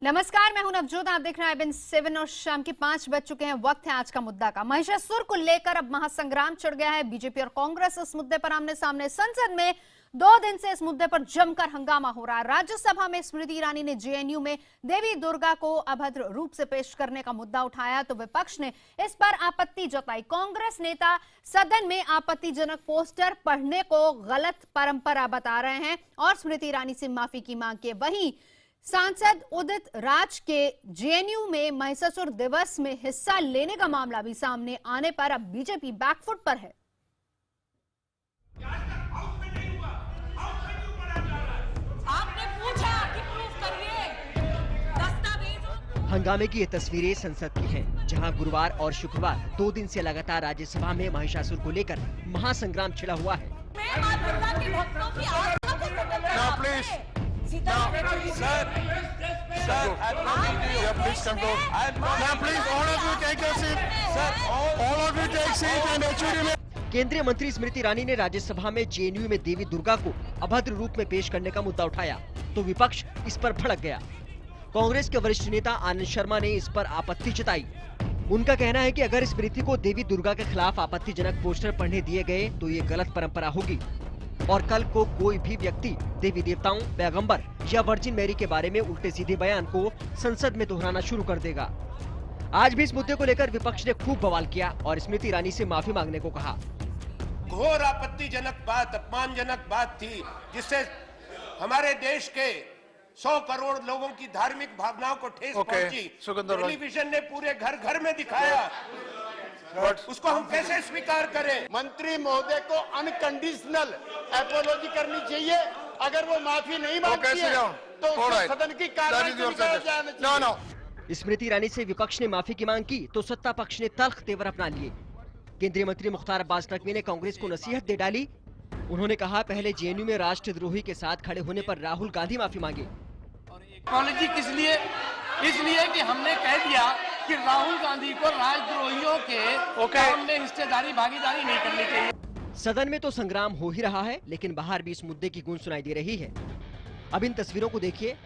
नमस्कार, मैं हूं नवजोत। आप देख रहे हैं IBN7 और शाम के 5 बज चुके हैं। वक्त है आज का मुद्दा का। महिषासुर को लेकर अब महासंग्राम छिड़ गया है। बीजेपी और कांग्रेस इस मुद्दे पर आमने सामने। संसद में 2 दिन से इस मुद्दे पर जमकर हंगामा हो रहा है। राज्यसभा में स्मृति ईरानी ने JNU में देवी दुर्गा को अभद्र रूप से पेश करने का मुद्दा उठाया तो विपक्ष ने इस पर आपत्ति जताई। कांग्रेस नेता सदन में आपत्तिजनक पोस्टर पढ़ने को गलत परंपरा बता रहे हैं और स्मृति ईरानी से माफी की मांग की। वहीं सांसद उदित राज के JNU में महिषासुर दिवस में हिस्सा लेने का मामला भी सामने आने पर अब बीजेपी बैकफुट पर है। आपने पूछा कि प्रूफ करिए दस्तावेज। हंगामे की ये तस्वीरें संसद की हैं, जहां गुरुवार और शुक्रवार 2 दिन से लगातार राज्यसभा में महिषासुर को लेकर महासंग्राम छिड़ा हुआ है। मां दुर्गा के भक्तों की आस्था को Now, please. Now, sir, please control. Now, please, all of you take your seat. Sir, all of you take seat and HUD में। केंद्रीय मंत्री स्मृति ईरानी ने राज्यसभा में JNU में देवी दुर्गा को अभद्र रूप में पेश करने का मुद्दा उठाया तो विपक्ष इस पर भड़क गया। कांग्रेस के वरिष्ठ नेता आनंद शर्मा ने इस पर आपत्ति जताई। उनका कहना है कि अगर स्मृति को देवी दुर्गा के खिलाफ आपत्तिजनक पोस्टर पढ़ने दिए गए तो ये गलत परंपरा होगी और कल को कोई भी व्यक्ति देवी देवताओं, पैगंबर या वर्जिन मैरी के बारे में उल्टे सीधे बयान को संसद में दोहराना शुरू कर देगा। आज भी इस मुद्दे को लेकर विपक्ष ने खूब बवाल किया और स्मृति ईरानी से माफी मांगने को कहा। घोर आपत्तिजनक बात, अपमानजनक बात थी, जिससे हमारे देश के 100 करोड़ लोगों की धार्मिक भावनाओं को ठेस पहुंची। टेलीविजन ने पूरे घर घर में दिखाया, उसको हम कैसे स्वीकार करें? मंत्री महोदय को अनकंडीशनल एपोलॉजी करनी चाहिए। अगर वो माफी नहीं मांगती है तो उसको सदन की कार्रवाई से निकाला जाना चाहिए। स्मृति ईरानी से विपक्ष ने माफी की मांग की तो सत्ता पक्ष ने तल्ख तेवर अपना लिए। केंद्रीय मंत्री मुख्तार अब्बास नकवी ने कांग्रेस को नसीहत दे डाली। उन्होंने कहा, पहले JNU में राष्ट्रद्रोही के साथ खड़े होने पर राहुल गांधी माफी मांगे। अपॉलॉजी किस लिए? इसलिए कि हमने कह दिया कि राहुल गांधी को राजद्रोहियों के काम में हिस्सेदारी भागीदारी नहीं करनी चाहिए। सदन में तो संग्राम हो ही रहा है, लेकिन बाहर भी इस मुद्दे की गूंज सुनाई दे रही है। अब इन तस्वीरों को देखिए,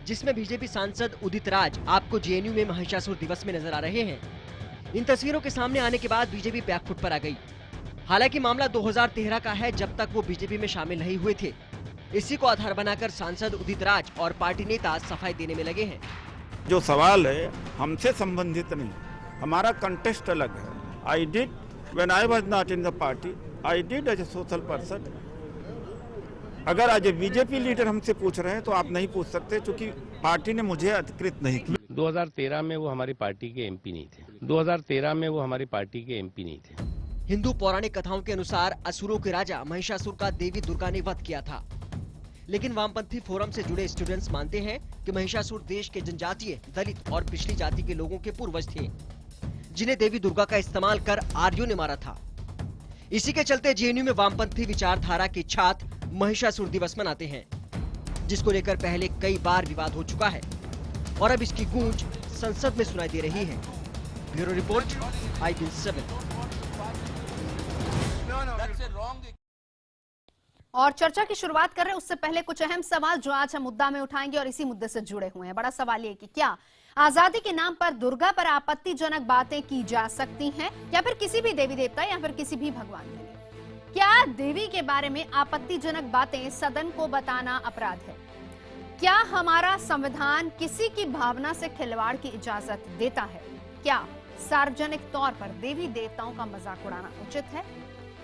जिसमें बीजेपी सांसद उदित राज आपको JNU में महिषासुर दिवस में नजर आ रहे हैं। इन तस्वीरों के सामने आने के बाद बीजेपी बैकफुट पर आ गई। हालांकि मामला 2013 का है, जब तक वो बीजेपी में शामिल नहीं हुए थे। इसी को आधार बनाकर सांसद उदित राज और पार्टी नेता सफाई देने में लगे हैं। जो सवाल है हमसे संबंधित नहीं, हमारा कंटेस्ट अलग है। I did when I was not in the party, I did as a social person. अगर आज बीजेपी लीडर हमसे पूछ रहे हैं तो आप नहीं पूछ सकते, क्योंकि पार्टी ने मुझे अधिकृत नहीं किया। 2013 में वो हमारी पार्टी के MP नहीं थे। 2013 में वो हमारी पार्टी के MP नहीं थे। हिंदू पौराणिक कथाओं के अनुसार असुरों के राजा महिषासुर का देवी दुर्गा ने वध किया था, लेकिन वामपंथी फोरम से जुड़े स्टूडेंट्स मानते हैं कि महिषासुर देश के जनजातीय, दलित और पिछड़ी जाति के लोगों के पूर्वज थे, जिन्हें देवी दुर्गा का इस्तेमाल कर आर्यों ने मारा था। इसी के चलते JNU में वामपंथी विचारधारा के छात्र महिषासुर दिवस मनाते हैं, जिसको लेकर पहले कई बार विवाद हो चुका है और अब इसकी गूंज संसद में सुनाई दे रही है। Bureau report, IBN7। और चर्चा की शुरुआत कर रहे हैं उससे पहले कुछ अहम सवाल जो आज हम मुद्दा में उठाएंगे और इसी मुद्दे से जुड़े हुए हैं। बड़ा सवाल ये कि क्या आजादी के नाम पर दुर्गा पर आपत्तिजनक बातें की जा सकती हैं या फिर किसी भी देवी देवता या फिर किसी भी भगवान के लिए? क्या देवी के बारे में आपत्तिजनक बातें सदन को बताना अपराध है? क्या हमारा संविधान किसी की भावना से खिलवाड़ की इजाजत देता है? क्या सार्वजनिक तौर पर देवी देवताओं का मजाक उड़ाना उचित है?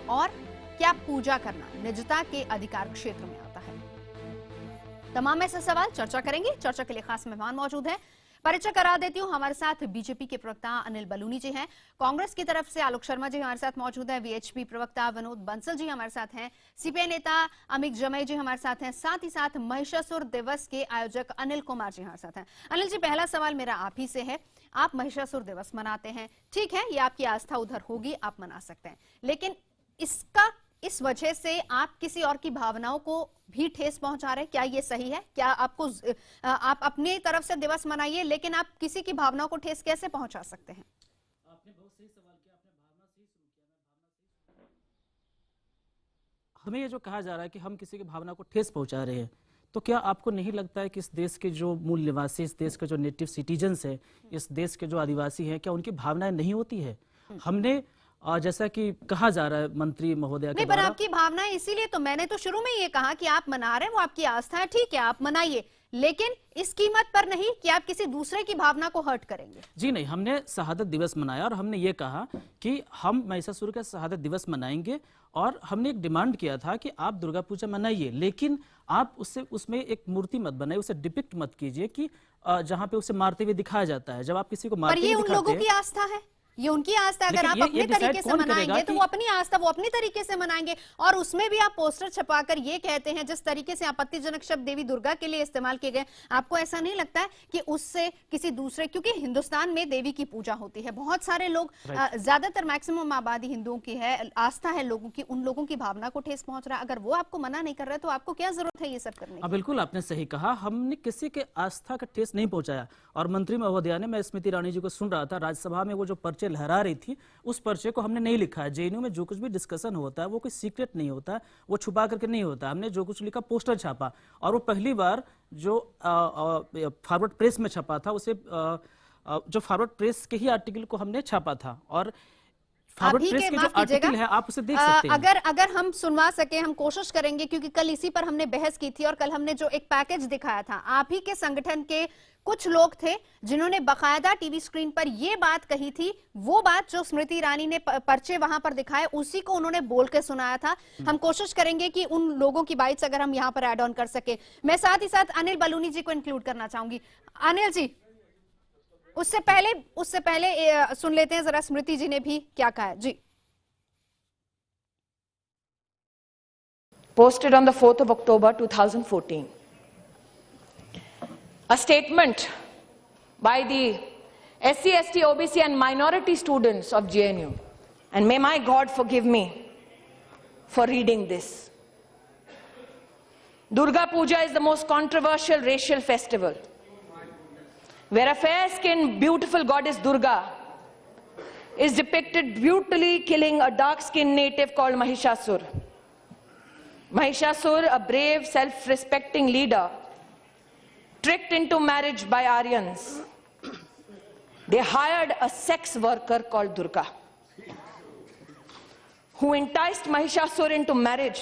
और क्या पूजा करना निजता के अधिकार क्षेत्र में आता है? तमाम ऐसे सवाल चर्चा करेंगे। चर्चा के लिए खास मेहमान मौजूद हैं। परिचय करा देती हूँ, हमारे साथ बीजेपी के प्रवक्ता अनिल बलूनी जी हैं, कांग्रेस की तरफ से आलोक शर्मा जी हमारे साथ मौजूद हैं, VHP प्रवक्ता विनोद बंसल जी हमारे साथ हैं, CPI नेता अमित जमई जी हमारे साथ हैं, साथ ही साथ महिषासुर दिवस के आयोजक अनिल कुमार जी हमारे साथ हैं। अनिल जी, पहला सवाल मेरा आप ही से है। आप महिषासुर दिवस मनाते हैं, ठीक है, ये आपकी आस्था उधर होगी, आप मना सकते हैं, लेकिन इस वजह से आप किसी और की भावनाओं को भी ठेस पहुंचा रहे हैं, क्या ये सही है? क्या आप अपनी तरफ से दिवस मनाइए, लेकिन आप किसी की भावनाओं को ठेस कैसे पहुंचा सकते हैं? आपने बहुत सही सवाल किया, आपने भावना से ही शुरू किया। हमें ये जो कहा जा रहा है कि हम किसी की भावना को ठेस पहुंचा रहे हैं, तो क्या आपको नहीं लगता है कि इस देश के जो मूल निवासी, इस देश के जो नेटिव सिटीजन्स हैं, इस देश के जो आदिवासी हैं, क्या उनकी भावनाएं नहीं होती है? हमने जैसा कि कहा जा रहा है मंत्री महोदय के नहीं, पर आपकी भावनाएं, इसीलिए तो मैंने तो शुरू में ये कहा कि आप मना रहे हैं, वो आपकी आस्था है, ठीक है, आप मनाइए, लेकिन इस कीमत पर नहीं कि आप किसी दूसरे की भावना को हर्ट करेंगे। जी नहीं, हमने शहादत दिवस मनाया और हमने ये कहा कि हम महिषासुर का शहादत दिवस मनाएंगे, और हमने एक डिमांड किया था कि आप दुर्गा पूजा मनाइए, लेकिन आप उसमें एक मूर्ति मत बनाइए, उसे डिपिक्ट मत कीजिए कि जहां पे उसे मारते हुए दिखाया जाता है। जब आप किसी को मारते हुए दिखाते हैं, उन लोगों की आस्था है, ये उनकी आस्था। अगर आप अपने तरीके से मनाएंगे तो वो अपनी आस्था वो अपनी तरीके से मनाएंगे, और उसमें भी आप पोस्टर छपाकर ये कहते हैं जिस तरीके से आपत्तिजनक शब्द देवी दुर्गा के लिए इस्तेमाल किए गए, आपको ऐसा नहीं लगता है कि उससे किसी दूसरे, क्योंकि हिंदुस्तान में देवी की पूजा होती है, बहुत सारे लोग, ज्यादातर मैक्सिमम आबादी हिंदुओं की है, आस्था है लोगों की, उन लोगों की भावना को ठेस पहुंच रहा है। अगर वो आपको मना नहीं कर रहे तो आपको क्या जरूरत है ये सब करने की? बिल्कुल आपने सही कहा, हमने किसी के आस्था का ठेस नहीं पहुंचाया। और मंत्री महोदया ने, मैं स्मृति ईरानी जी को सुन रहा था, राज्यसभा में वो जो पर्चे लहरा रही थी, उस पर्चे को हमने नहीं लिखा है। जेएनयू में जो कुछ भी डिस्कशन होता है वो कोई सीक्रेट नहीं होता है, वो छुपा करके नहीं होता। हमने जो कुछ लिखा पोस्टर छापा, और वो पहली बार जो फॉरवर्ड प्रेस में छपा था, उसे जो फॉरवर्ड प्रेस के ही आर्टिकल को हमने छापा था, और फॉरवर्ड प्रेस के जो आर्टिकल है आप उसे देख सकते हैं। अगर हम सुनवा सके, हम कोशिश करेंगे, क्योंकि कल इसी पर हमने बहस की थी, और कल हमने जो एक पैकेज दिखाया था, आप ही के संगठन के कुछ लोग थे जिन्होंने बकायदा टीवी स्क्रीन पर यह बात कही थी, वो बात जो स्मृति ईरानी ने पर्चे वहां पर दिखाए, उसी को उन्होंने बोल के सुनाया था। हम कोशिश करेंगे कि उन लोगों की बाइट्स अगर हम यहां पर ऐड ऑन कर सके। मैं साथ ही साथ अनिल बलूनी जी को इंक्लूड करना चाहूंगी। अनिल जी, उससे पहले सुन लेते हैं जरा स्मृति जी ने भी क्या कहा है। जी। Posted on the 4th of October 2014. A statement by the SC, ST, OBC and minority students of JNU, and may my God forgive me for reading this. Durga Puja is the most controversial racial festival, where a fair-skinned, beautiful goddess Durga is depicted brutally killing a dark-skinned native called Mahishasur. Mahishasur, a brave, self-respecting leader, tricked into marriage by Aryans. They hired a sex worker called Durga, who enticed Mahishasur into marriage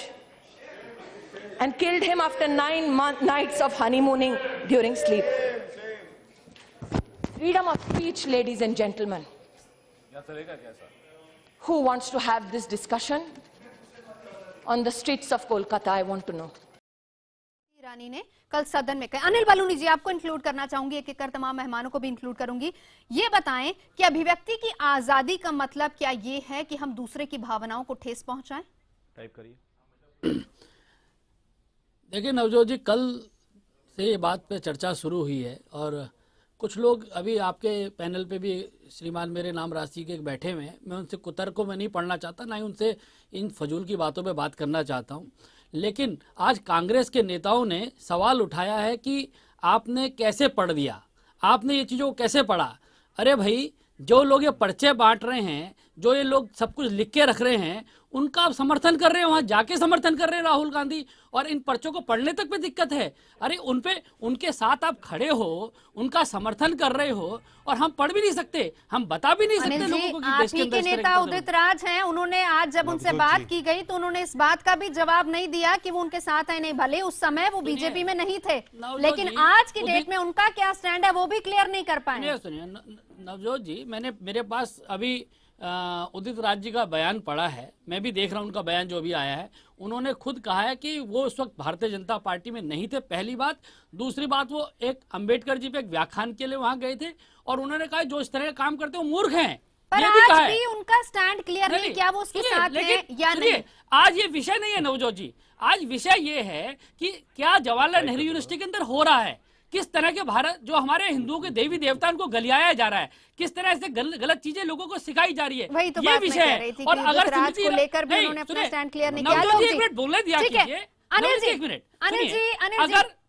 and killed him after 9 nights of honeymooning during sleep. Freedom of speech, ladies and gentlemen. Who wants to have this discussion on the streets of Kolkata? I want to know. ईरानी ने कल सदन में कहा। अनिल बलूनी जी, आपको include करना चाहूंगी, एक एक कर तमाम मेहमानों को भी इंक्लूड करूंगी। ये बताएं कि अभिव्यक्ति की आजादी का मतलब क्या ये है कि हम दूसरे की भावनाओं को ठेस पहुंचाएं? टाइप करिए। देखिए नवजोत जी, कल से ये बात पे चर्चा शुरू हुई है, और कुछ लोग अभी आपके पैनल पे भी श्रीमान मेरे नाम राशि के बैठे हुए हैं। मैं उनसे कुतर को मैं नहीं पढ़ना चाहता, ना ही उनसे इन फजूल की बातों पे बात करना चाहता हूं। लेकिन आज कांग्रेस के नेताओं ने सवाल उठाया है कि आपने कैसे पढ़ दिया, आपने ये चीज़ों को कैसे पढ़ा। अरे भाई, जो लोग ये पर्चे बांट रहे हैं, जो ये लोग सब कुछ लिख के रख रहे हैं, उनका आप समर्थन कर रहे हैं, वहां जाके समर्थन कर रहे हैं राहुल गांधी, और इन पर्चों को पढ़ने तक में दिक्कत है। अरे उन पे, उनके साथ आप खड़े हो, उनका समर्थन कर रहे हो, और हम पढ़ भी नहीं सकते, हम बता भी नहीं सकते लोगों को कि देश के अंदर नेता उदित राज हैं, उन्होंने आज जब उनसे बात की गई तो उन्होंने इस बात का भी जवाब नहीं दिया कि वो उनके साथ है नहीं। भले उस समय वो बीजेपी में नहीं थे, लेकिन आज की डेट में उनका क्या स्टैंड है वो भी क्लियर नहीं कर पाए। सुनिए नवजोत जी, मेरे पास अभी उदित राज जी का बयान पड़ा है, मैं भी देख रहा हूं उनका बयान जो भी आया है। उन्होंने खुद कहा है कि वो उस वक्त भारतीय जनता पार्टी में नहीं थे, पहली बात। दूसरी बात, वो एक अंबेडकर जी पे एक व्याख्यान के लिए वहां गए थे, और उन्होंने कहा जो इस तरह का काम करते हैं वो मूर्ख हैं। पर आज भी उनका स्टैंड क्लियर नहीं, क्या वो उसके साथ हैं या नहीं। आज ये विषय नहीं है नवजोत जी, आज विषय ये है कि क्या जवाहरलाल नेहरू यूनिवर्सिटी के अंदर हो रहा है, किस तरह के भारत, जो हमारे हिंदुओं के देवी देवताओं को गलियाया जा रहा है, किस तरह से गलत चीजें लोगों को सिखाई जा रही है, वही तो ये विषय है। और अगर को लेकर भी उन्होंने अपना स्टैंड क्लियर नहीं किया। एक मिनट बोलने दिया कीजिए, अनिल जी,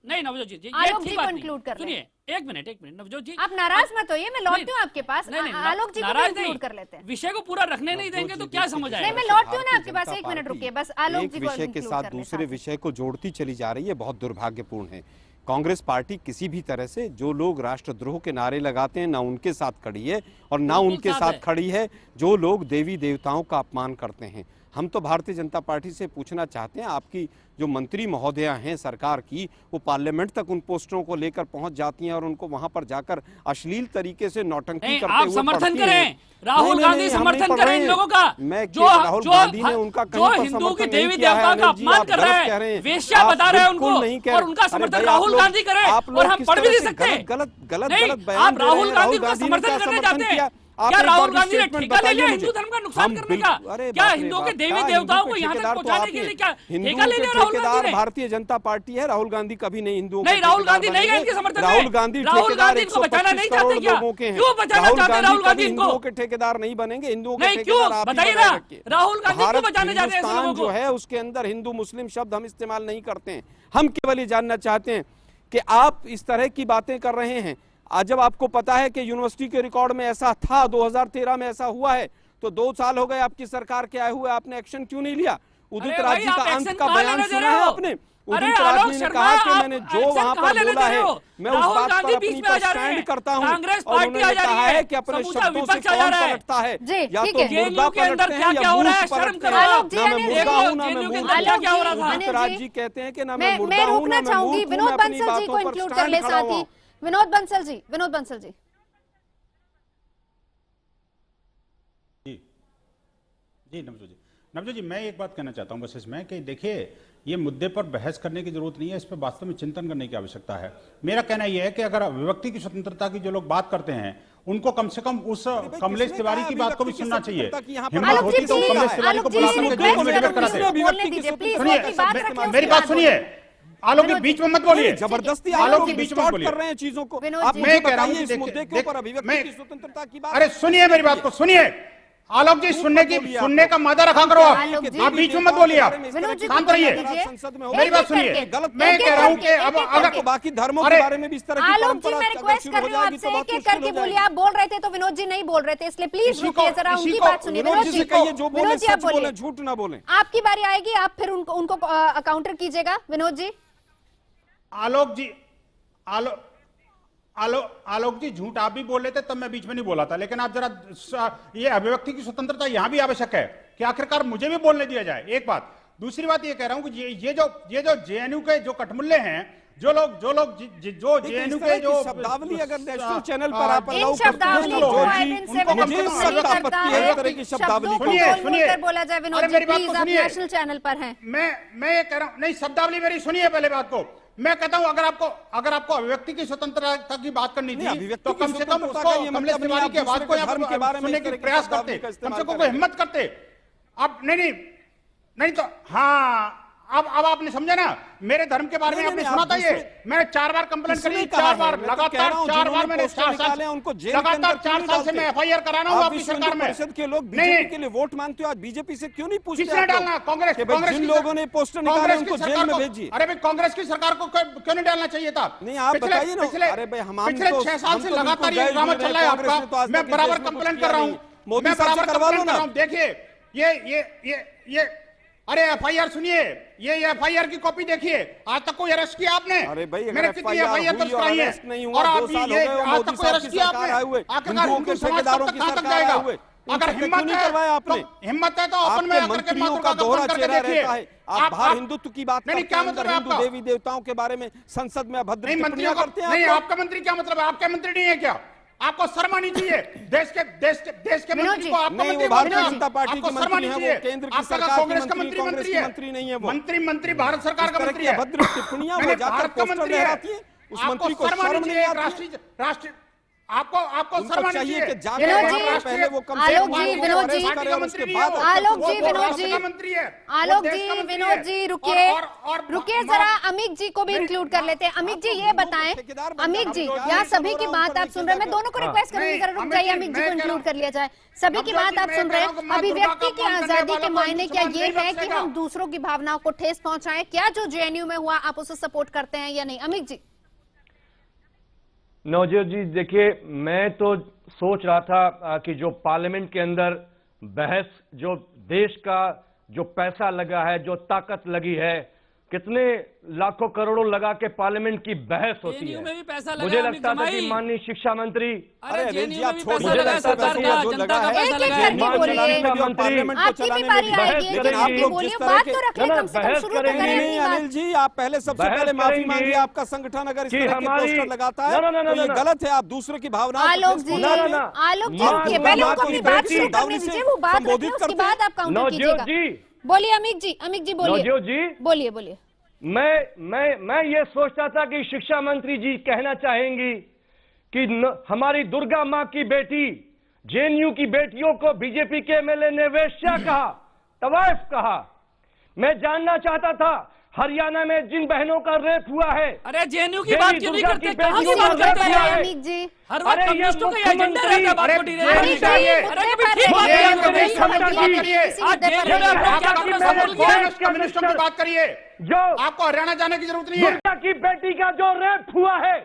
नहीं नवजोत जी, ये आलोक अच्छी जी बात को नहीं। include कर सुनिए एक मिनट नवजोत जी, आप नाराज मत होइए, मैं लौटती हूँ आपके पास। नहीं, आलोक जी को नाराज इंक्लूड नहीं, कर लेते हैं। विषय को पूरा रखने नहीं देंगे तो क्या समझ नहीं, आएगा? मैं लौटती हूँ ना आपके पास, एक मिनट रुकिए बस। आलोक एक जी को विषय के include साथ कर लें दूसरे साथ। विषय को जोड़ती चली जा रही है, बहुत दुर्भाग्यपूर्ण है। कांग्रेस पार्टी किसी भी तरह से जो लोग राष्ट्रद्रोह के नारे लगाते हैं ना उनके साथ खड़ी है और ना उनके साथ खड़ी है जो लोग देवी देवताओं का अपमान करते हैं। हम तो भारतीय जनता पार्टी से पूछना चाहते हैं, आपकी जो मंत्री महोदया हैं सरकार की, वो पार्लियामेंट तक उन पोस्टरों को लेकर पहुंच जाती हैं और उनको वहां पर जाकर अश्लील तरीके से नौटंकी करते आप हुए समर्थन पढ़ती करें, हैं। राहुल गांधी समर्थन करें इन लोगों का, जो गांधी ने उनका जो हिंदू की देवी देवता का अपमान कर रहे हैं, वेश्या बता रहे हैं उनको, और उनका समर्थन राहुल गांधी करे, और हम पढ़ भी नहीं सकते। गलत आप राहुल गांधी को समर्थन करने जाते हैं? क्या राहुल गांधी ने ठेका ले लिया हिंदू धर्म का नुकसान करने का? क्या हिंदुओं के देवी देवताओं को यहाँ तक पहुंचाने के लिए क्या ठेका ले लिया राहुल गांधी ने? भारतीय जनता पार्टी है, राहुल गांधी कभी नहीं हिंदुओं नहीं, राहुल गांधी नहीं है इनके समर्थन में। राहुल गांधी इनको बचाना नहीं चाहते क्या? क्यों बचाना चाहते राहुल गांधी इनको? हिंदुओं के ठेकेदार नहीं बनेंगे, हिंदुओं के नहीं, क्यों ठेकेदार आप ही बताइए ना, बनेंगे। राहुल गांधी क्यों बचाने जाते हैं ऐसे लोगों जो को? है उसके अंदर हिंदू मुस्लिम शब्द हम इस्तेमाल नहीं करते हैं। हम केवल ये जानना चाहते हैं कि आप इस तरह की बातें कर रहे हैं। आज जब आपको पता है कि यूनिवर्सिटी के रिकॉर्ड में ऐसा था, 2013 में ऐसा हुआ है, तो 2 साल हो गए आपकी सरकार के आए हुए, आपने एक्शन क्यों नहीं लिया? उदित राज जी का अंत का बयान सुना है आपने? उदित राज जी ने कहा कि मैंने जो वहां पर बोला है मैं उस बात पर अपनी पर स्टैंड करता हूं, और उन्होंने कहा है कि अपने शब्दों से कौन पलटता है, या तो मुर्दा पलटते हैं या मूर्ख पलटते हैं। ना मैं मुर्दा हूं ना मैं मूर्ख हूं। उदित राज जी कहते हैं कि ना मैं मुर्दा हूं ना मैं मूर्ख हूं, विनोद मैं अपनी बंसल जी को बातों पर इंक्लूड कर ले स्टैंड खड़ा साथ ही। हुआ। विनोद बंसल जी, विनोद बंसल जी। जी नवजोत जी मैं एक बात कहना चाहता हूं बस इसमें कि देखिए ये मुद्दे पर बहस करने की जरूरत नहीं है, इस पर वास्तव में चिंतन करने की आवश्यकता है। मेरा कहना यह है कि अगर अभिव्यक्ति की स्वतंत्रता की जो लोग बात करते हैं उनको कम से कम उस कमलेश तिवारी की बात को भी सुनना चाहिए। हिम्मत होती तो कमलेश तिवारी को बुला करके जेल में डिबेट कराते। सुनिए मेरी बात सुनिए, आलोक जी बीच में मत बोलिए, जबरदस्ती आलोक जी बीच में मत बोलिए कर रहे हैं चीजों को। आप मैं कह रहा हूं इस मुद्दे के ऊपर अभिव्यक्ति की स्वतंत्रता की बात। अरे सुनिए मेरी बात को, सुनिए आलोक जी, सुनने का मादा रखा करो आप बीच में मत बोलिए, आप शांत रहिए, मेरी बात सुनिए। मैं कह रहा हूं कि अब अगर बाकी धर्मों के बारे में भी इस तरह की आलोक जी मैं रिक्वेस्ट कर रही हूँ आपसे, एक एक करके बोलिए। आप बोल रहे थे तो विनोद जी नहीं बोल रहे थे, इसलिए प्लीज रुकिए जरा, उनकी बात सुनिए। विनोद जी कहिए जो बोले विनोद जी आप सच बोले, बोलिए, झूठ ना बोले। आपकी बारी आएगी, आप फिर उनको काउंटर कीजिएगा। विनोद जी। आलोक जी आलोक जी झूठ आप भी बोल रहे थे तब मैं बीच में नहीं बोला था, लेकिन आप जरा ये अभिव्यक्ति की स्वतंत्रता यहां भी आवश्यक है कि आखिरकार मुझे भी बोलने दिया जाए। एक बात, दूसरी बात ये कह रहा हूं कि ये जो जेएनयू के जो कठमुल्ले हैं, जो जेएनयू के जो शब्दावली अगर नेशनल चैनल पर आप इन शब्दावली को सुनिए बोला जाए। विनोद जी प्लीज, आप नेशनल चैनल पर हैं। मैं ये कह रहा हूं, नहीं शब्दावली मेरी सुनिए पहले बात को। मैं कहता हूं अगर आपको अभिव्यक्ति की स्वतंत्रता की बात करनी थी तो कम से कम उसको कमलेश तिवारी की आवाज को सुनने की प्रयास करते, कम से कम कोई हिम्मत करते। अब नहीं तो हाँ, अब आपने समझा ना, मेरे धर्म के बारे में आपने सुना था ये, मैंने 4 बार कंप्लेंट करी, 4 बार लगातार 4 बार मैंने लगातार 4 साल से मैं एफआईआर कराना हूँ आपकी सरकार में। परिषद के लोग बीजेपी के लिए वोट मांगते हो, आज बीजेपी से क्यों नहीं पूछते? किसने डालना? कांग्रेस जिन लोगों ने पोस्टर निकाले उनको जेल में भेजिए। अरे भाई कांग्रेस की सरकार को क्यों नहीं डालना चाहिए था? नहीं आप बताइए ना। अरे भाई पिछले 6 साल से लगातार ये ड्रामा चल रहा है आपका, मैं बराबर कंप्लेंट कर रहा हूँ, मैं बराबर कंप्लेंट कर रहा हूँ। देखिए ये अरे एफआईआर सुनिए, ये एफआईआर की कॉपी देखिए, आज तक कोई अरेस्ट किया आपने? अरे भाई मैंने कितनी एफआईआर दर्ज कराई है और आप ये आज तक कोई अरेस्ट किया आपने? आखिरकार हिंदू समाज कहां तक जाएगा? अगर हिम्मत है तो अपन में आकर के मात्र का दोहरा चेहरा रहता है। आप बाहर हिंदुत्व की बात नहीं, क्या मतलब हिंदू देवी देवताओं के बारे में संसद में अभद्र टिप्पणियां करते हैं। नहीं, आपका मंत्री क्या मतलब है? आपके मंत्री नहीं है क्या? आपको शर्म आनी चाहिए। देश के मंत्री को आपका मंत्री भारतीय जनता पार्टी की मंत्री है, वो केंद्र की सरकार कांग्रेस का मंत्री नहीं है, वो मंत्री भारत सरकार का मंत्री है। अभद्र टिप्पणियां वो जाकर पोस्टर लहराती है, उस मंत्री को शर्म नहीं आती। आपको शर्मा चाहिए कि जाके विनोद जी, पहले वो कम आलोक जी, विनोद जी, उसके बाद आलोक जी, विनोद जी, मंत्री है, आलोक जी, विनोद जी, रुकिए जरा, अमित जी को भी इंक्लूड कर लेते हैं। अमित जी ये बताएं, अमित जी यहाँ सभी की बात आप सुन रहे हैं, मैं दोनों को रिक्वेस्ट करूंगी जरा रुक जाइए, अमित जी को इंक्लूड कर लिया जाए। सभी की बात आप सुन रहे हैं। अभिव्यक्ति की आजादी के मायने क्या ये है कि हम दूसरों की भावनाओं को ठेस पहुंचाएं? क्या जो जेएनयू में हुआ आप उसे सपोर्ट करते हैं या नहीं? अमित जी। नवजोत जी देखिए, मैं तो सोच रहा था कि जो पार्लियामेंट के अंदर बहस, जो देश का जो पैसा लगा है, जो ताकत लगी है, कितने लाखों करोड़ों लगा के पार्लियामेंट की बहस होती है। में भी पैसा लगा, मुझे लगता था कि माननीय शिक्षा मंत्री, अरे जेएनयू में भी पैसा मुझे लगा, लगता था सरकार का, जनता का पैसा लगा है। आपकी भी बारी आएगी, लेकिन आप लोग बोलिए, बात तो रख लें, कम से कम शुरू तो करें अपनी बात। अनिल जी, आप पहले सबसे पहले माफी मांगिए। आपका संगठन अगर इस तरह के पोस्टर लगाता है तो ये गलत है। आप दूसरे की भावना आलोक जी रुकिए, पहले उनको अपनी बात शुरू करने दीजिए, वो बात रखें, उसके बाद आप काउंटर कीजिएगा। बोलिए अमित जी बोलिए, बोलिए। मैं ये सोचता था कि शिक्षा मंत्री जी कहना चाहेंगी कि हमारी दुर्गा माँ की बेटी, जेएनयू की बेटियों को बीजेपी के एमएलए ने वेश्या कहा, तवाइफ कहा। मैं जानना चाहता था हरियाणा में जिन बहनों का रेप हुआ है, अरे जेएनयू की बात क्यों नहीं करते? कहां की बात करते हैं अमित जी? हर वक्त कम्युनिस्टों का एजेंडा रहता है बात को डिले। अरे ठीक कम्युनिस्टों की बात करिए, जो आपको हरियाणा जाने की जरूरत नहीं है। दुर्गा की बेटी का जो रेप हुआ है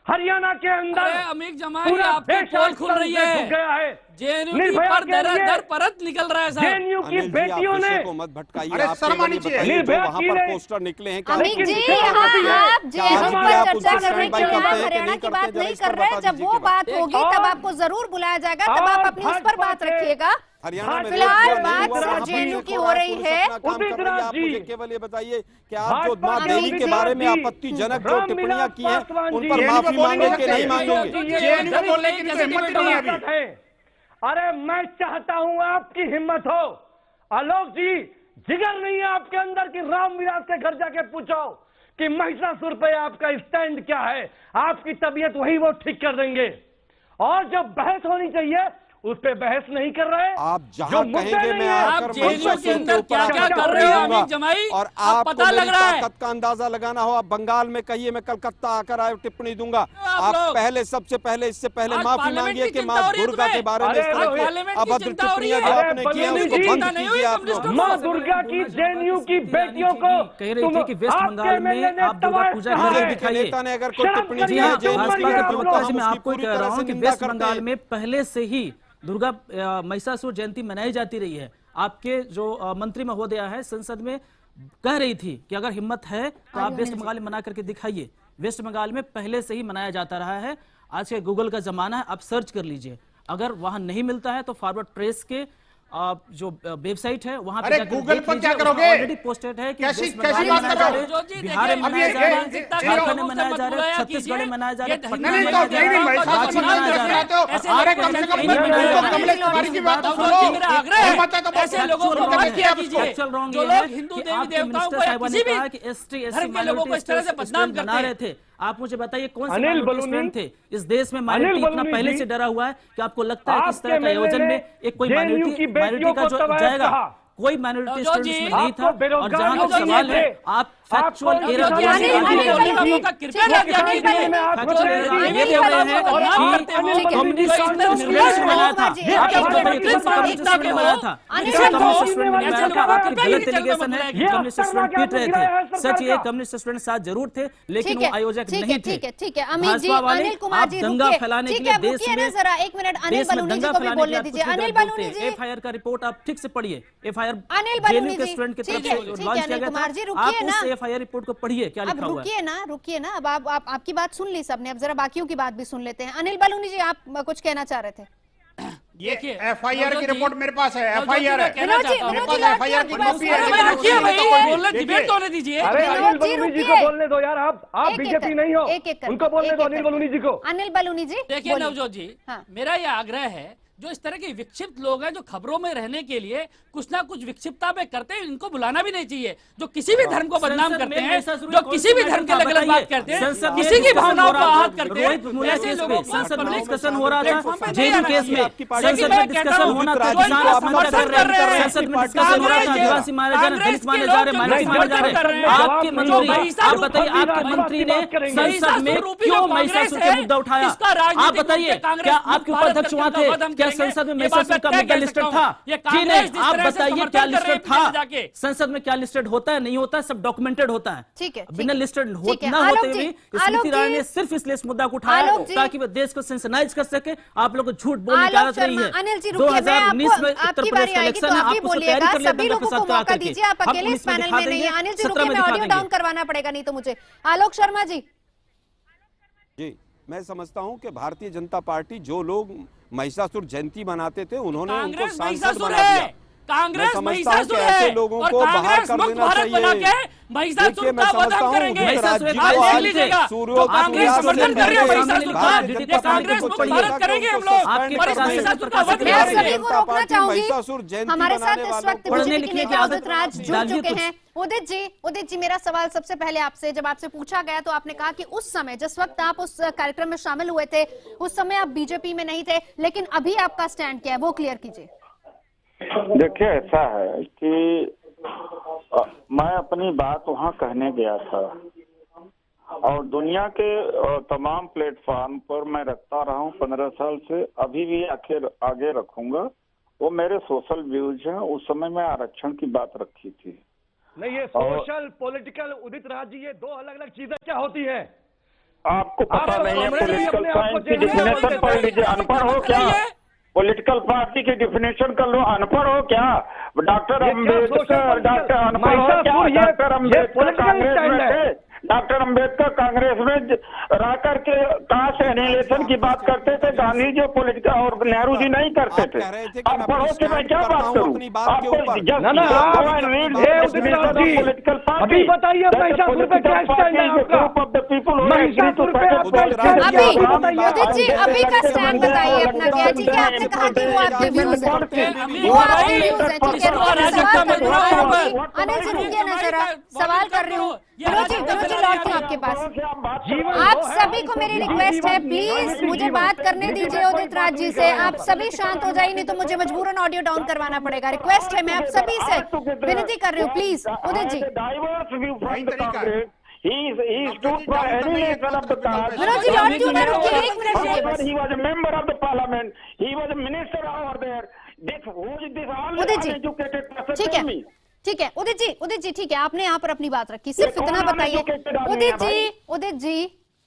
हरियाणा के अंदर, अमित जमाई आपकी पोल खुल रही है, जेएनयू पर दर परत निकल रहा है साहब। जेएनयू की बेटियों ने मत भटकाइए, अरे शर्म आनी चाहिए। वहां पर पोस्टर निकले हैं, अमित जी आप जेएनयू पर चर्चा करने के लिए हरियाणा की बात नहीं कर रहे हैं। जब वो बात होगी तब आपको जरूर बुलाया जाएगा, तब आप अपनी उस पर बात रखिएगा। फिलहाल बात सिर्फ जेएनयू की हो रही है। आप मुझे केवल ये बताइए कि आप जो मां देवी के बारे में आपत्तिजनक जो टिप्पणियां की हैं उन पर माफी मांगे कि नहीं मांगेंगे? जेएनयू को बोलने की हिम्मत नहीं है अभी। अरे मैं चाहता हूं आपकी हिम्मत हो, आलोक जी, जिगर नहीं है आपके अंदर कि रामविलास के घर जाके पूछो कि महिषासुर पे आपका स्टैंड क्या है। आपकी तबीयत वही वो ठीक कर देंगे। और जब बहस होनी चाहिए उस पे बहस नहीं कर रहे। आप जहां कहेंगे मैं आकर जेएनयू के अंदर क्या कर रहे हो अमित जमाई, और आपको पता लग रहा है ताकत का अंदाजा लगाना हो, आप बंगाल में कहिए मैं कलकत्ता आकर आए टिप्पणी दूंगा। आप पहले सबसे पहले इससे पहले माफी मांगिए कि मां दुर्गा के बारे में अभद्र टिप्पणियां जो आपने की है उसको बंद कीजिए। आप लोग मां दुर्गा की जेएनयू की बेटियों को कह रही थी कि वेस्ट बंगाल में आप दुर्गा पूजा करके दिखाइए। नेता ने अगर कोई टिप्पणी की है भाजपा के प्रवक्ता से मैं आपको कह रहा हूं कि वेस्ट बंगाल में पहले से ही दुर्गा महिषासुर जयंती मनाई जाती रही है। आपके जो मंत्री महोदया है संसद में कह रही थी कि अगर हिम्मत है तो आप वेस्ट बंगाल में मना करके दिखाइए। वेस्ट बंगाल में पहले से ही मनाया जाता रहा है। आज के गूगल का जमाना है, आप सर्च कर लीजिए। अगर वहां नहीं मिलता है तो फॉरवर्ड प्रेस के जो वेबसाइट है वहां पे गूगल पर क्या करोगे? ऑलरेडी पोस्टेड है कि कैसी बात कर रहे हो? बिहार में मनाया जा रहा है, झारखंड में मनाया जा रहा है, छत्तीसगढ़ में मनाया जा रहा है, पटना में मनाया जा रहा है, रांची में मनाया जा रहा है। अरे कम से कम कमलेश तिवारी की बात सुनो। ऐसे लोगों को मत किया कीजिए जो लोग हिंदू देवी देवताओं को किसी भी धर्म के लोगों को इस तरह से बदनाम करते रहे थे। आप मुझे बताइए कौन से माइनॉरिटी थे इस देश में? माइनॉरिटी इतना पहले से डरा हुआ है कि आपको लगता है कि इस तरह के आयोजन में एक कोई माइनॉरिटी का जो जाएगा, कोई माइनॉरिटी स्टूडेंट्स में नहीं था। और जहां तक सवाल है, आप फैक्चुअल एरर ये दे रहे हैं कि कम्युनिस्ट निर्देश बनाया था, गलत एलिगेशन है, कम्युनिस्ट स्टूडेंट पीट रहे थे। सच ये कम्युनिस्ट स्टूडेंट साथ जरूर थे लेकिन वो आयोजक नहीं थे। ठीक है अमित जी, अनिल कुमार जी दंगा फैलाने के लिए देश में जरा एक मिनट अनिल बलूनी जी को भी बोलने दीजिए। अनिल बलूनी जी, एफआईआर का रिपोर्ट आप ठीक से पढ़िए। एफआईआर अनिल बलूनी जी, स्टूडेंट की तरफ से लॉन्च किया गया था। रुकिए ना, एफआईआर रिपोर्ट को पढ़िए क्या लिखा हुआ है। रुकिए ना, अब आप आपकी बात सुन ली सबने, अब जरा बाकियों की बात भी सुन लेते हैं। अनिल बलूनी जी, आप कुछ कहना चाह रहे थे? देखिए FIR की रिपोर्ट मेरे पास है, FIR है कहना चाहता हूं, मेरे पास FIR की कॉपी है। रखिए भाई, बोलने डिबेट होने दीजिए। अरे अनिल बलूनी जी को बोलने दो यार, आप बीजेपी नहीं हो, उनको बोलने दो अनिल बलूनी जी को। अनिल बलूनी जी देखिए नवजोत जी, मेरा यह आग्रह है, जो इस तरह के विक्षिप्त लोग हैं जो खबरों में रहने के लिए कुछ ना कुछ विक्षिप्तता में करते हैं, इनको बुलाना भी नहीं चाहिए। जो किसी भी धर्म को बदनाम करते हैं, जो किसी भी धर्म के गलत बात करते हैं, किसी की भावनाओं को आहत करते हैं, ऐसे लोगों को संसद में डिस्कशन हो रहा था, जेएनयू केस में संसद में डिस्कशन होना था, किसान आत्महत्या कर रहे हैं, संसद में डिस्कशन हो रहा था, आदिवासी मारे जा रहे, दलित मारे जा रहे, माइनॉरिटी मारे जा रहे। आपके मंत्री, आप बताइए, आपके मंत्री ने संसद में क्यों महिषासुर का मुद्दा उठाया? आप बताइए, क्या आपके उपाध्यक्ष वहां थे? क्या संसद में महिषासुर का मुद्दा लिस्टेड था? जी नहीं, आप बताइए क्या लिस्टेड था? संसद में क्या लिस्टेड होता है, नहीं होता है, सब डॉक्यूमेंटेड होता है। ठीक है, बिना लिस्टेड न होते हुए स्मृति ईरानी ने सिर्फ इसलिए इस मुद्दा को उठाया ताकि वो देश को सेंसनाइज कर सके। आप लोग को झूठ बोलने की आदत नहीं है। 2019 में उत्तर प्रदेश का इलेक्शन है, आप उसको तैयारी कर लेते हैं साथ मौका दीजिए। आप अकेले इस पैनल में नहीं है। अनिल जी रुकिए, मैं ऑडियो डाउन करवाना पड़ेगा नहीं तो मुझे। आलोक शर्मा जी। जी, मैं समझता हूं कि भारतीय जनता पार्टी, जो लोग महिषासुर जयंती मनाते थे, उन्होंने उनको सांसद बना दिया। कांग्रेस महिषासुर है लोगों और को बाहर कांग्रेस कर मुक्त देना भारत बना चाहिए। के महिषासुर का वध करेंगे। कांग्रेस समर्थन कर रही है महिषासुर का, कांग्रेस मुक्त भारत करेंगे हम लोग और इस महिषासुर का वध मैं करेंगे। सभी को रोकना चाहूंगी। हमारे साथ इस वक्त बीजेपी के नेता उदित राज जुड़ चुके हैं। उदित जी, मेरा सवाल सबसे पहले आपसे, जब आपसे पूछा गया तो आपने कहा कि उस समय, जिस वक्त आप उस कार्यक्रम में शामिल हुए थे, उस समय आप बीजेपी में नहीं थे, लेकिन अभी आपका स्टैंड क्या है वो क्लियर कीजिए। देखिए, ऐसा है कि मैं अपनी बात वहाँ कहने गया था और दुनिया के तमाम प्लेटफॉर्म पर मैं रखता रहा हूँ 15 साल से, अभी भी आगे रखूंगा। वो मेरे सोशल व्यूज हैं। उस समय मैं आरक्षण की बात रखी थी। नहीं, ये सोशल पॉलिटिकल, उदित राज जी, ये दो अलग अलग चीजें क्या होती है? आपको पता नहीं है? पॉलिटिकल साइंस की डिफिनेशन पढ़ लीजिए। अनपढ़ हो क्या? पॉलिटिकल पार्टी की डिफिनेशन कर लो। अनपढ़ हो क्या? डॉक्टर अम्बेडकर, डॉक्टर अनपढ़ हो क्या? डॉक्टर अम्बेडकर कांग्रेस में थे। डॉक्टर अम्बेडकर कांग्रेस में रह करके कास्ट एनिहिलेशन की बात करते थे। गांधी जी पॉलिटिकल और नेहरू जी नहीं करते थे। अनपढ़ हो के मैं क्या बात करूं? पॉलिटिकल अभी बताइए महिषासुर पे क्या स्टैंड है आपका? महिषासुर पे अभी का स्टैंड बताइए अपना क्या? ठीक है, आपने कहा कि वो आपके व्यूज है, वो आपके व्यूज है, ठीक है। अनिल जी रुकिए ना जरा, सवाल कर रही हूँ। विनोद जी लौटती हूँ आपके पास। आप सभी को मेरी रिक्वेस्ट है, प्लीज मुझे बात करने दीजिए उदित राज जी से। आप सभी शांत हो जाइए, नहीं तो मुझे मजबूरन ऑडियो डाउन करवाना पड़ेगा। रिक्वेस्ट है, मैं आप सभी से विनती कर रही हूँ, प्लीज उदित जी। उदित जी ठीक है, ठीक है उदित जी ठीक है, आपने यहाँ पर अपनी बात रखी, सिर्फ इतना बताइए।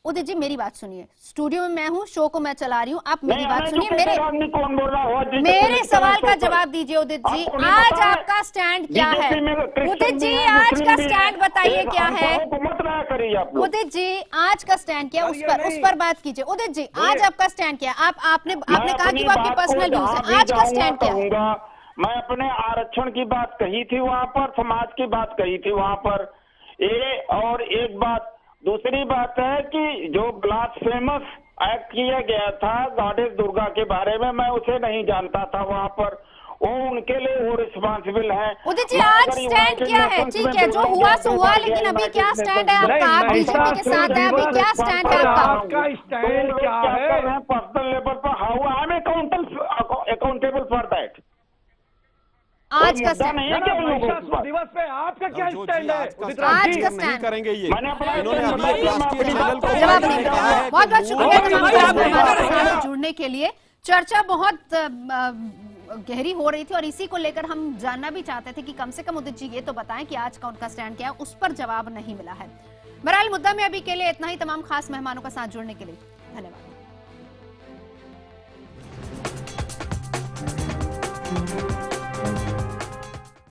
उदित जी मेरी बात सुनिए। स्टूडियो में मैं हूँ, शो को मैं चला रही हूँ, आप मेरी बात सुनिए। मेरे सवाल का जवाब दीजिए उदित जी। आज आपका स्टैंड क्या है? उदित जी आज का स्टैंड बताइए क्या है? उदित जी आज का स्टैंड क्या है, उस पर बात कीजिए। उदित जी आज आपका स्टैंड क्या है? आपने कहा कि वो आपकी पर्सनल व्यूज है, आज का स्टैंड क्या है? मैं अपने आरक्षण की बात कही थी वहाँ पर, समाज की बात कही थी वहाँ पर। और एक बात, दूसरी बात है कि जो ब्लास्फेमस एक्ट किया गया था गॉडेस दुर्गा के बारे में, मैं उसे नहीं जानता था वहाँ पर। वो उनके लिए वो रिस्पॉन्सिबल है। उदित जी आज स्टैंड क्या है? ठीक है, जो हुआ सो हुआ, लेकिन अभी क्या स्टैंड है आपका? आप बीजेपी के साथ है, अभी क्या स्टैंड है आपका? स्टैंड क्या है? पर्सनल लेवल पर how I am accountable for that. आज का स्टैंड महिषासुर दिवस पे आपका क्या स्टैंड है? आज का स्टैंड करेंगे ये। जवाब नहीं देंगे। बहुत बहुत शुक्रिया जुड़ने के लिए। चर्चा बहुत गहरी हो रही थी और इसी को लेकर हम जानना भी चाहते थे कि कम से कम उदित जी ये तो बताएं कि आज का उनका स्टैंड क्या है। उस पर जवाब नहीं मिला है। बहरहाल मुद्दा में अभी के लिए इतना ही। तमाम खास मेहमानों का साथ जुड़ने के लिए धन्यवाद।